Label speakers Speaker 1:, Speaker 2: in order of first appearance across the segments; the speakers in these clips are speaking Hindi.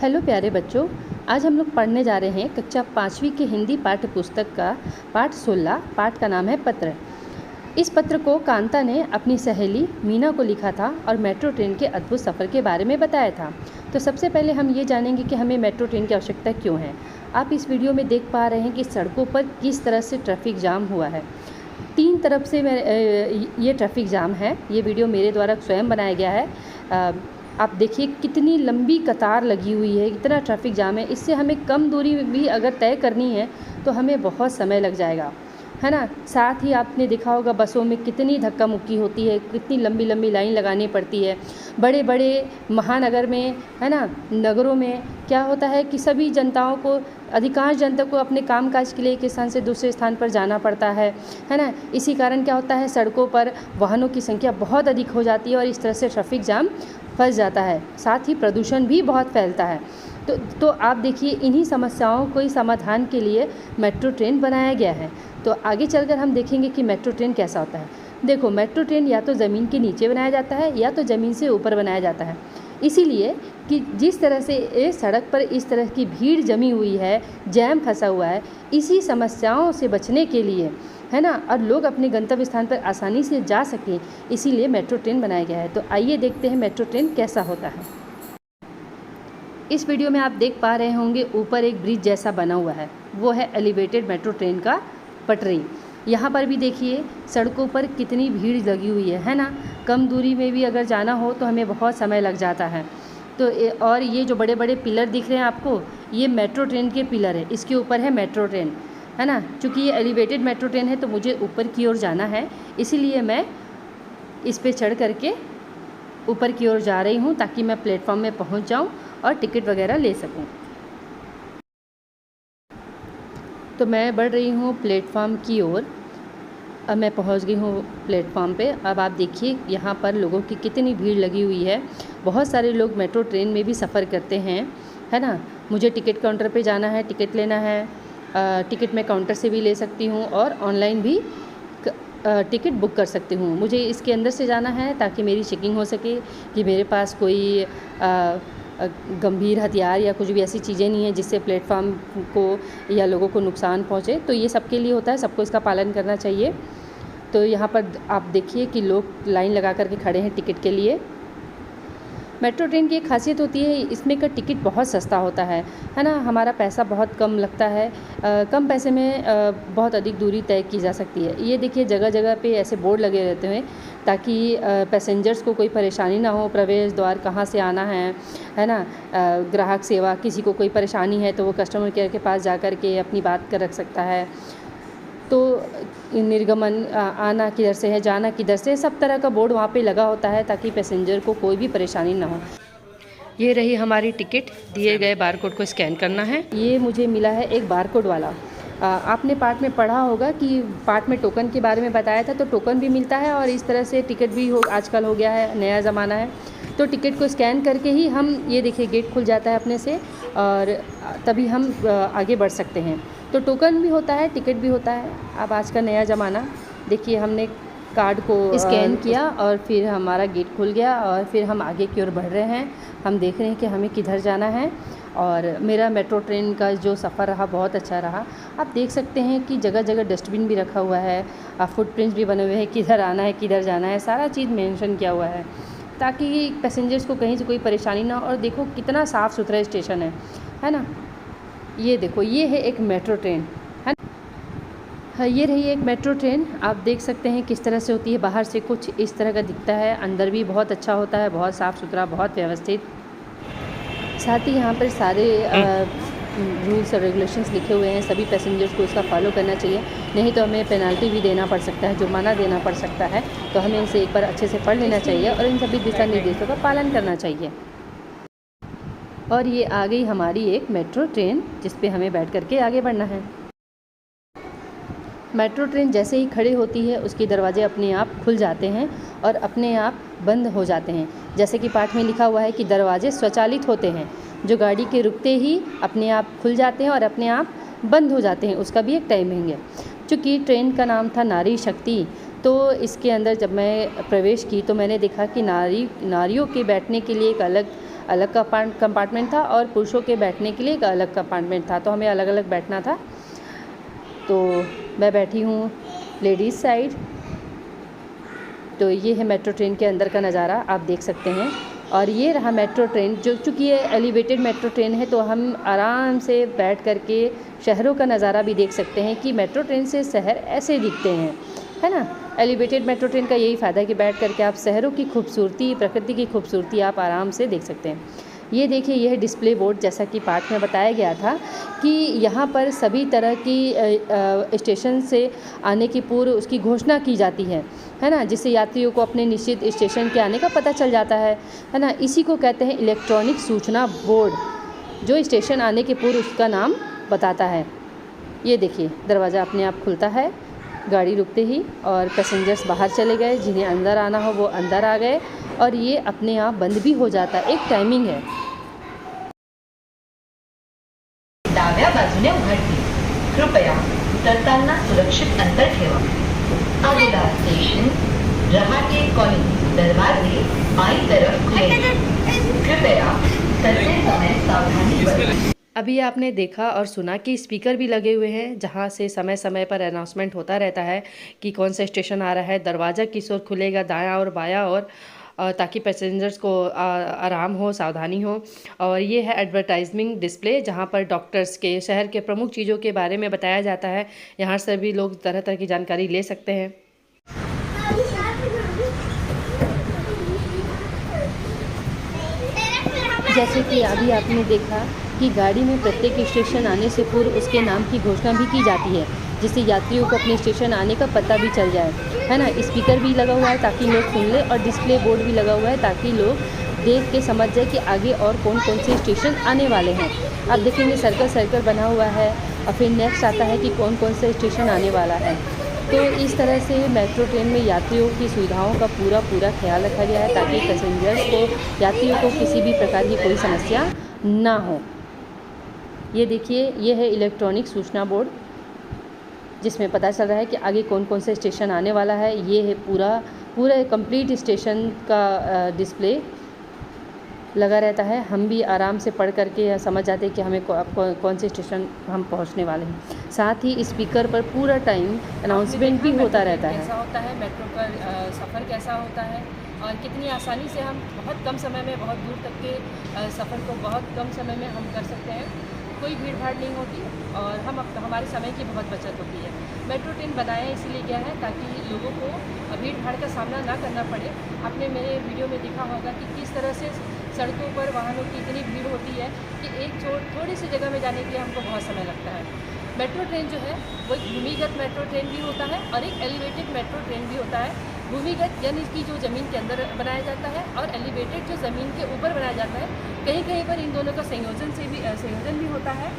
Speaker 1: हेलो प्यारे बच्चों, आज हम लोग पढ़ने जा रहे हैं कक्षा 5वीं के हिंदी पाठ्य पुस्तक का पाठ 16। पाठ का नाम है पत्र। इस पत्र को कांता ने अपनी सहेली मीना को लिखा था और मेट्रो ट्रेन के अद्भुत सफ़र के बारे में बताया था। तो सबसे पहले हम ये जानेंगे कि हमें मेट्रो ट्रेन की आवश्यकता क्यों है। आप इस वीडियो में देख पा रहे हैं कि सड़कों पर किस तरह से ट्रैफिक जाम हुआ है। 3 तरफ से ये ट्रैफिक जाम है। ये वीडियो मेरे द्वारा स्वयं बनाया गया है। आप देखिए कितनी लंबी कतार लगी हुई है, इतना ट्रैफिक जाम है। इससे हमें कम दूरी भी अगर तय करनी है तो हमें बहुत समय लग जाएगा, है ना। साथ ही आपने देखा होगा बसों में कितनी धक्का मुक्की होती है, कितनी लंबी लंबी लाइन लगानी पड़ती है। बड़े बड़े महानगर में, है ना, नगरों में क्या होता है कि सभी जनताओं को, अधिकांश जनता को अपने कामकाज के लिए एक स्थान से दूसरे स्थान पर जाना पड़ता है ना। इसी कारण क्या होता है, सड़कों पर वाहनों की संख्या बहुत अधिक हो जाती है और इस तरह से ट्रैफिक जाम फंस जाता है। साथ ही प्रदूषण भी बहुत फैलता है। तो आप देखिए, इन्हीं समस्याओं को समाधान के लिए मेट्रो ट्रेन बनाया गया है। तो आगे चलकर हम देखेंगे कि मेट्रो ट्रेन कैसा होता है। देखो, मेट्रो ट्रेन या तो ज़मीन के नीचे बनाया जाता है या तो ज़मीन से ऊपर बनाया जाता है। इसीलिए कि जिस तरह से इस सड़क पर इस तरह की भीड़ जमी हुई है, जैम फंसा हुआ है, इसी समस्याओं से बचने के लिए, है ना, और लोग अपने गंतव्य स्थान पर आसानी से जा सकें, इसीलिए मेट्रो ट्रेन बनाया गया है। तो आइए देखते हैं मेट्रो ट्रेन कैसा होता है। इस वीडियो में आप देख पा रहे होंगे ऊपर एक ब्रिज जैसा बना हुआ है, वो है एलिवेटेड मेट्रो ट्रेन का पटरी। यहाँ पर भी देखिए सड़कों पर कितनी भीड़ लगी हुई है ना। कम दूरी में भी अगर जाना हो तो हमें बहुत समय लग जाता है। तो और ये जो बड़े बड़े पिलर दिख रहे हैं आपको, ये मेट्रो ट्रेन के पिलर है, इसके ऊपर है मेट्रो ट्रेन, है ना। चूँकि ये एलिवेटेड मेट्रो ट्रेन है तो मुझे ऊपर की ओर जाना है, इसीलिए मैं इस पे चढ़ करके ऊपर की ओर जा रही हूँ ताकि मैं प्लेटफॉर्म में पहुँच जाऊँ और टिकट वगैरह ले सकूँ। तो मैं बढ़ रही हूँ प्लेटफॉर्म की ओर। अब मैं पहुँच गई हूँ प्लेटफॉर्म पे। अब आप देखिए यहाँ पर लोगों की कितनी भीड़ लगी हुई है। बहुत सारे लोग मेट्रो ट्रेन में भी सफ़र करते हैं, है ना। मुझे टिकट काउंटर पे जाना है, टिकट लेना है। टिकट मैं काउंटर से भी ले सकती हूँ और ऑनलाइन भी टिकट बुक कर सकती हूँ। मुझे इसके अंदर से जाना है ताकि मेरी चेकिंग हो सके कि मेरे पास कोई गंभीर हथियार या कुछ भी ऐसी चीज़ें नहीं है जिससे प्लेटफॉर्म को या लोगों को नुकसान पहुँचे। तो ये सबके लिए होता है, सबको इसका पालन करना चाहिए। तो यहाँ पर आप देखिए कि लोग लाइन लगा करके खड़े हैं टिकट के लिए। मेट्रो ट्रेन की एक खासियत होती है, इसमें का टिकट बहुत सस्ता होता है ना। हमारा पैसा बहुत कम लगता है। कम पैसे में बहुत अधिक दूरी तय की जा सकती है। ये देखिए जगह जगह पे ऐसे बोर्ड लगे रहते हैं ताकि पैसेंजर्स को कोई परेशानी ना हो। प्रवेश द्वार कहाँ से आना है ना। ग्राहक सेवा, किसी को कोई परेशानी है तो वो कस्टमर केयर के पास जा कर के अपनी बात कर रख सकता है। तो निर्गमन, आना किधर से है, जाना किधर से है, सब तरह का बोर्ड वहाँ पे लगा होता है ताकि पैसेंजर को कोई भी परेशानी ना हो। ये रही हमारी टिकट, दिए गए बारकोड को स्कैन करना है। ये मुझे मिला है एक बारकोड वाला। आपने पाठ में पढ़ा होगा कि पाठ में टोकन के बारे में बताया था, तो टोकन भी मिलता है और इस तरह से टिकट भी आजकल हो गया है, नया ज़माना है। तो टिकट को स्कैन करके ही हम, ये देखिए गेट खुल जाता है अपने से और तभी हम आगे बढ़ सकते हैं। तो टोकन भी होता है, टिकट भी होता है। अब आज का नया ज़माना, देखिए हमने कार्ड को स्कैन किया और फिर हमारा गेट खुल गया और फिर हम आगे की ओर बढ़ रहे हैं। हम देख रहे हैं कि हमें किधर जाना है और मेरा मेट्रो ट्रेन का जो सफ़र रहा बहुत अच्छा रहा। आप देख सकते हैं कि जगह जगह डस्टबिन भी रखा हुआ है, फुटप्रिंट्स भी बने हुए हैं, किधर आना है किधर जाना है, सारा चीज़ मेंशन किया हुआ है ताकि पैसेंजर्स को कहीं से कोई परेशानी ना हो। और देखो कितना साफ़ सुथरा स्टेशन है ना। ये देखो, ये है एक मेट्रो ट्रेन, है ना। ये रही एक मेट्रो ट्रेन। आप देख सकते हैं किस तरह से होती है। बाहर से कुछ इस तरह का दिखता है, अंदर भी बहुत अच्छा होता है, बहुत साफ़ सुथरा, बहुत व्यवस्थित। साथ ही यहाँ पर सारे रूल्स और रेगुलेशंस लिखे हुए हैं। सभी पैसेंजर्स को इसका फॉलो करना चाहिए, नहीं तो हमें पेनल्टी भी देना पड़ सकता है, जुर्माना देना पड़ सकता है। तो हमें इसे एक बार अच्छे से पढ़ लेना चाहिए और इन सभी दिशा निर्देशों का पालन करना चाहिए। और ये आ गई हमारी एक मेट्रो ट्रेन जिस पे हमें बैठ करके आगे बढ़ना है। मेट्रो ट्रेन जैसे ही खड़ी होती है उसके दरवाजे अपने आप खुल जाते हैं और अपने आप बंद हो जाते हैं। जैसे कि पाठ में लिखा हुआ है कि दरवाजे स्वचालित होते हैं, जो गाड़ी के रुकते ही अपने आप खुल जाते हैं और अपने आप बंद हो जाते हैं। उसका भी एक टाइमिंग है। चूँकि ट्रेन का नाम था नारी शक्ति, तो इसके अंदर जब मैं प्रवेश की तो मैंने देखा कि नारियों के बैठने के लिए एक अलग अलग कंपार्टमेंट था और पुरुषों के बैठने के लिए एक अलग कंपार्टमेंट था, तो हमें अलग अलग बैठना था। तो मैं बैठी हूँ लेडीज़ साइड। तो ये है मेट्रो ट्रेन के अंदर का नज़ारा, आप देख सकते हैं। और ये रहा मेट्रो ट्रेन, जो चूँकि ये एलिवेटेड मेट्रो ट्रेन है तो हम आराम से बैठ करके शहरों का नज़ारा भी देख सकते हैं कि मेट्रो ट्रेन से शहर ऐसे दिखते हैं, है ना। एलिवेटेड मेट्रो ट्रेन का यही फ़ायदा है कि बैठ करके आप शहरों की खूबसूरती, प्रकृति की खूबसूरती आप आराम से देख सकते हैं। ये देखिए, यह डिस्प्ले बोर्ड, जैसा कि पाठ में बताया गया था कि यहाँ पर सभी तरह की स्टेशन से आने की पूर्व उसकी घोषणा की जाती है ना, जिससे यात्रियों को अपने निश्चित स्टेशन के आने का पता चल जाता है ना। इसी को कहते हैं इलेक्ट्रॉनिक सूचना बोर्ड, जो स्टेशन आने के पूर्व उसका नाम बताता है। ये देखिए, दरवाज़ा अपने आप खुलता है गाड़ी रुकते ही, और पैसेंजर्स बाहर चले गए, जिन्हें अंदर आना हो वो अंदर आ गए, और ये अपने आप बंद भी हो जाता है। एक टाइमिंग है।
Speaker 2: डाव्या बाजूने उघडते, कृपया उतरताना सुरक्षित अंतर ठेवा। अगला स्टेशन रहाटे कॉलोनी, दरवाजे बाईं तरफ खुलेंगे, कृपया उतरते समय सावधानी बरतें।
Speaker 1: अभी आपने देखा और सुना कि स्पीकर भी लगे हुए हैं, जहां से समय समय पर अनाउंसमेंट होता रहता है कि कौन सा स्टेशन आ रहा है, दरवाज़ा किस ओर खुलेगा, दायां और बायां और ताकि पैसेंजर्स को आराम हो, सावधानी हो। और ये है एडवर्टाइजमेंट डिस्प्ले, जहाँ पर डॉक्टर्स के, शहर के प्रमुख चीज़ों के बारे में बताया जाता है। यहाँ से भी लोग तरह तरह की जानकारी ले सकते हैं। जैसे कि अभी आपने देखा कि गाड़ी में प्रत्येक स्टेशन आने से पूर्व उसके नाम की घोषणा भी की जाती है, जिससे यात्रियों को अपने स्टेशन आने का पता भी चल जाए, है ना। स्पीकर भी लगा हुआ है ताकि लोग सुन ले, और डिस्प्ले बोर्ड भी लगा हुआ है ताकि लोग देख के समझ जाए कि आगे और कौन कौन से स्टेशन आने वाले हैं। आप देखेंगे सर्कल सर्कल बना हुआ है, और फिर नेक्स्ट आता है कि कौन कौन से स्टेशन आने वाला है। तो इस तरह से मेट्रो ट्रेन में यात्रियों की सुविधाओं का पूरा ख्याल रखा गया है, ताकि पैसेंजर्स को, यात्रियों को किसी भी प्रकार की कोई समस्या ना हो। ये देखिए, ये है इलेक्ट्रॉनिक सूचना बोर्ड, जिसमें पता चल रहा है कि आगे कौन कौन से स्टेशन आने वाला है। ये है पूरा कंप्लीट स्टेशन का डिस्प्ले लगा रहता है। हम भी आराम से पढ़ करके समझ जाते हैं कि हमें कौन से स्टेशन हम पहुंचने वाले हैं। साथ ही स्पीकर पर पूरा टाइम अनाउंसमेंट भी होता रहता है।
Speaker 3: कैसा होता है मेट्रो पर सफ़र कैसा होता है, और कितनी आसानी से हम बहुत कम समय में बहुत दूर तक के सफ़र को बहुत कम समय में हम कर सकते हैं। कोई भीड़ भाड़ नहीं होती, और हमारे समय की बहुत बचत होती है। मेट्रो ट्रेन बनाया इसलिए गया है ताकि लोगों को भीड़ भाड़ का सामना ना करना पड़े। आपने मेरे वीडियो में देखा होगा कि किस तरह से सड़कों पर वाहनों की इतनी भीड़ होती है कि एक थोड़ी सी जगह में जाने के लिए हमको बहुत समय लगता है। मेट्रो ट्रेन जो है वो एक भूमिगत मेट्रो ट्रेन भी होता है और एक एलिवेटेड मेट्रो ट्रेन भी होता है। भूमिगत यानी कि जो ज़मीन के अंदर बनाया जाता है, और एलिवेटेड जो ज़मीन के ऊपर बनाया जाता है। कहीं कहीं पर इन दोनों का संयोजन भी होता है।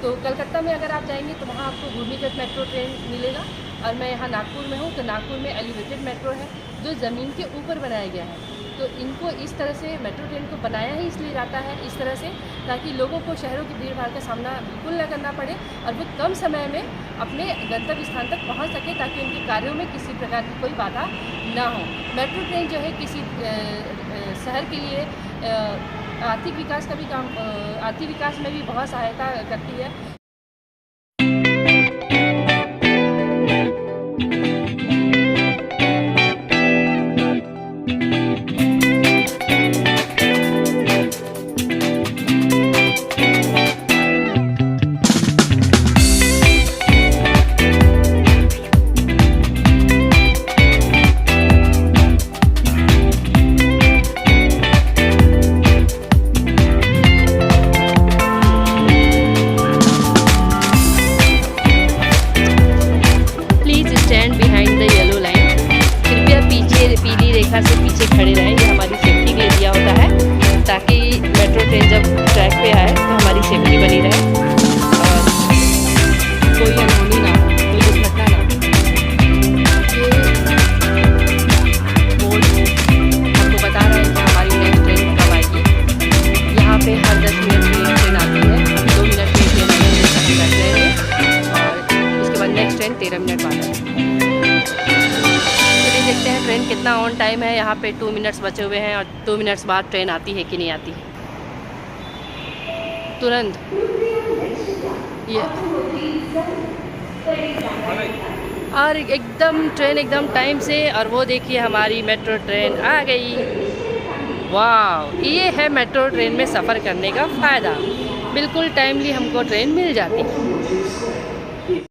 Speaker 3: तो कलकत्ता में अगर आप जाएंगे तो वहाँ आपको भूमिगत मेट्रो ट्रेन मिलेगा, और मैं यहाँ नागपुर में हूँ तो नागपुर में एलिवेटेड मेट्रो है, जो ज़मीन के ऊपर बनाया गया है। तो इनको इस तरह से मेट्रो ट्रेन को बनाया ही इसलिए जाता है इस तरह से, ताकि लोगों को शहरों की भीड़ भाड़ का सामना बिल्कुल न करना पड़े, और वो कम समय में अपने गंतव्य स्थान तक पहुंच सके, ताकि उनके कार्यों में किसी प्रकार की कोई बाधा ना हो। मेट्रो ट्रेन जो है किसी शहर के लिए आर्थिक विकास का भी आर्थिक विकास में भी बहुत सहायता करती है।
Speaker 1: पीली रेखा से पीछे खड़े रहें, ये हमारी सेफ्टी के लिए दिया होता है, ताकि मेट्रो ट्रेन जब ट्रैक पे आए तो हमारी सेफ्टी बनी रहे और कोई अनहोनी ना हो, कोई दुर्घटना ना हो। ये बोर्ड हमको बता रहा है कि हमारी नेक्स्ट ट्रेन कब आएगी। यहाँ पे हर 10 मिनट में ट्रेन आती है। अभी 2 मिनट में ट्रेन हम बैठ रहे हैं, और उसके बाद नेक्स्ट ट्रेन 13 मिनट बाद है। देखते हैं ट्रेन कितना ऑन टाइम है। यहाँ पे 2 मिनट्स बचे हुए हैं, और 2 मिनट्स बाद ट्रेन आती है कि नहीं आती है। तुरंत ये और एकदम ट्रेन एकदम टाइम से। और वो देखिए हमारी मेट्रो ट्रेन आ गई। वाह, ये है मेट्रो ट्रेन में सफ़र करने का फ़ायदा। बिल्कुल टाइमली हमको ट्रेन मिल जाती है।